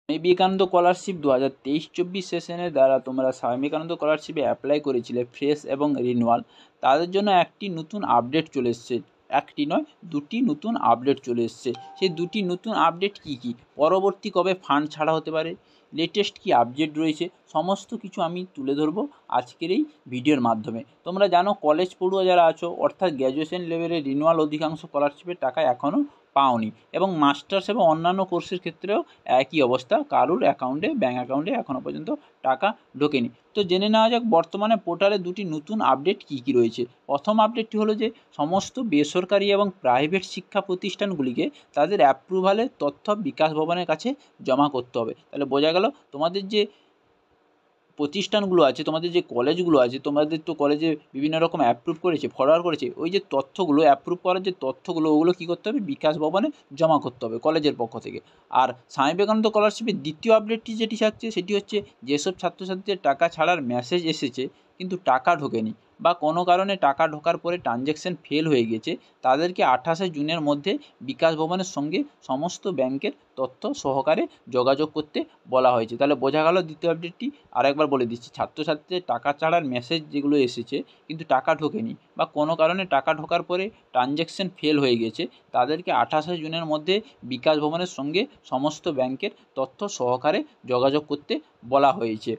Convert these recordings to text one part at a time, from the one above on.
Swami Vivekananda scholarship 2023-24 সেশনের দ্বারা তোমরা স্বামী বিবেকানন্দ স্কলারশিপে অ্যাপ্লাই করেছিলে ফ্রেশ এবং রিনিউয়াল, তাদের জন্য একটি নতুন আপডেট চলে এসছে। একটি নয়, দুটি নতুন আপডেট চলে এসছে। সেই দুটি নতুন আপডেট কী কী, পরবর্তী কবে ফান্ড ছাড়া হতে পারে, লেটেস্ট কী আপডেট রয়েছে, সমস্ত কিছু আমি তুলে ধরবো আজকের এই ভিডিওর মাধ্যমে। তোমরা জানো কলেজ পড়ুয়া যারা আছো, অর্থাৎ গ্র্যাজুয়েশন লেভেলে রিনিউয়াল অধিকাংশ স্কলারশিপের টাকা এখনও পাওনি, এবং মাস্টার্স এবং অন্যান্য কোর্সের ক্ষেত্রেও একই অবস্থা, কারুর অ্যাকাউন্টে, ব্যাঙ্ক অ্যাকাউন্টে এখনও পর্যন্ত টাকা ঢোকেনি। তো জেনে নেওয়া যাক বর্তমানে পোর্টালে দুটি নতুন আপডেট কী কী রয়েছে। প্রথম আপডেটটি হলো যে সমস্ত বেসরকারি এবং প্রাইভেট শিক্ষা প্রতিষ্ঠানগুলিকে তাদের অ্যাপ্রুভালের তথ্য বিকাশ ভবনের কাছে জমা করতে হবে। তাহলে বোঝা গেল তোমাদের যে প্রতিষ্ঠানগুলো আছে, তোমাদের যে কলেজগুলো আছে, তোমাদের তো কলেজে বিভিন্ন রকম অ্যাপ্রুভ করেছে, ফরওয়ার্ড করেছে, ওই যে তথ্যগুলো অ্যাপ্রুভ করার যে তথ্যগুলো, ওগুলো কী করতে হবে, বিকাশ ভবনে জমা করতে হবে কলেজের পক্ষ থেকে। আর স্বামী বিবেকানন্দ স্কলারশিপের দ্বিতীয় আপডেটটি যেটি থাকছে সেটি হচ্ছে যেসব ছাত্রছাত্রীদের টাকা ছাড়ার মেসেজ এসেছে কিন্তু টাকা ঢোকেনি, বা কোনো কারণে টাকা ঢোকার পরে ট্রানজ্যাকশন ফেল হয়ে গেছে, তাদেরকে 28শে জুনের মধ্যে বিকাশ ভবনের সঙ্গে সমস্ত ব্যাংকের তথ্য সহকারে যোগাযোগ করতে বলা হয়েছে। তাহলে বোঝা গেল দ্বিতীয় আপডেটটি। আরেকবার বলে দিচ্ছি, ছাত্রছাত্রীদের টাকা ছাড়ার মেসেজ যেগুলো এসেছে কিন্তু টাকা ঢোকেনি, বা কোনো কারণে টাকা ঢোকার পরে ট্রানজ্যাকশন ফেল হয়ে গেছে, তাদেরকে 28শে জুনের মধ্যে বিকাশ ভবনের সঙ্গে সমস্ত ব্যাংকের তথ্য সহকারে যোগাযোগ করতে বলা হয়েছে।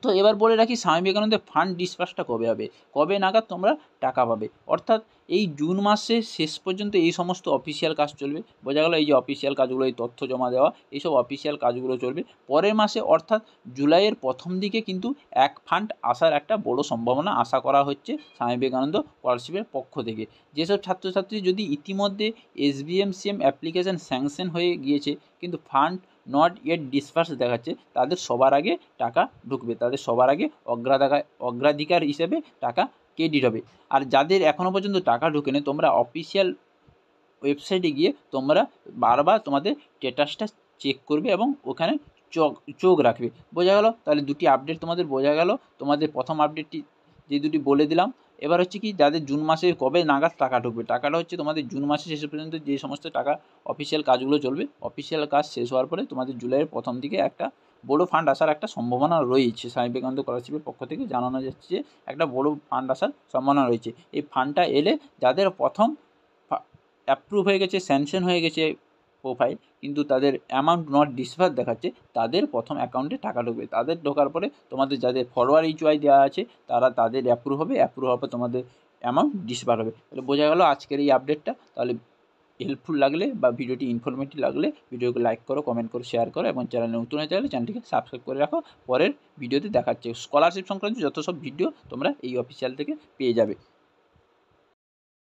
তো এবার বলে রাখি, স্বামী বিবেকানন্দের ফান্ড ডিসবার্সটা কবে হবে, কবে নাগাদ তোমরা টাকা পাবে। অর্থাৎ এই জুন মাসে শেষ পর্যন্ত এই সমস্ত অফিসিয়াল কাজ চলবে। বোঝা গেল, এই যে অফিসিয়াল কাজগুলো, এই তথ্য জমা দেওয়া, এইসব অফিসিয়াল কাজগুলো চলবে। পরের মাসে অর্থাৎ জুলাইয়ের প্রথম দিকে কিন্তু এক ফান্ড আসার একটা বড় সম্ভাবনা আশা করা হচ্ছে স্বামী বিবেকানন্দ স্কলারশিপের পক্ষ থেকে। যেসব ছাত্রছাত্রী যদি ইতিমধ্যে SBMCM অ্যাপ্লিকেশান স্যাংশন হয়ে গিয়েছে কিন্তু ফান্ড নট ইয়েট ডিসবার্স দেখাচ্ছে, তাদের সবার আগে টাকা ঢুকবে, তাদের সবার আগে অগ্রাধিকার হিসেবে টাকা ক্রেডিট হবে। আর যাদের এখনও পর্যন্ত টাকা ঢোকেনি, তোমরা অফিসিয়াল ওয়েবসাইটে গিয়ে তোমরা বারবার তোমাদের স্ট্যাটাসটা চেক করবে এবং ওখানে চোখ রাখবে। বোঝা গেল? তাহলে দুটি আপডেট তোমাদের বোঝা গেল। তোমাদের প্রথম আপডেটটি যে দুটি বলে দিলাম। এবার হচ্ছে কি, যাদের জুন মাসে কবে নাগাদ টাকা ঢুকবে, টাকাটা হচ্ছে তোমাদের জুন মাসে শেষ পর্যন্ত যে সমস্ত টাকা অফিসিয়াল কাজগুলো চলবে, অফিসিয়াল কাজ শেষ হওয়ার পরে তোমাদের জুলাইয়ের প্রথম দিকে একটা বড় ফান্ড আসার একটা সম্ভাবনা রয়েছে। স্বামী বিবেকানন্দ স্কলারশিপের পক্ষ থেকে জানানো যাচ্ছে যে একটা বড় ফান্ড আসার সম্ভাবনা রয়েছে। এই ফান্ডটা এলে যাদের প্রথম অ্যাপ্রুভ হয়ে গেছে, স্যাংশন হয়ে গেছে প্রোফাইল, কিন্তু তাদের অ্যামাউন্ট নট ডিসবার্স দেখাচ্ছে, তাদের প্রথম অ্যাকাউন্টে টাকা ঢুকবে। তাদের ঢোকার পরে তোমাদের যাদের ফরওয়ার্ড HY দেওয়া আছে, তারা তাদের অ্যাপ্রুভ হবে, অ্যাপ্রুভ হওয়ার পর তোমাদের অ্যামাউন্ট ডিসবার্স হবে। তাহলে বোঝা গেল আজকের এই আপডেটটা। তাহলে হেল্পফুল লাগলে বা ভিডিওটি ইনফরমেটিভ লাগলে ভিডিওকে লাইক করো, কমেন্ট করো, শেয়ার করো, এবং চ্যানেলে নতুন হয়ে থাকলে চ্যানেলটিকে সাবস্ক্রাইব করে রাখো। পরের ভিডিওতে দেখাচ্ছে স্কলারশিপ সংক্রান্ত যত সব ভিডিও তোমরা এই অফিসিয়াল থেকে পেয়ে যাবে।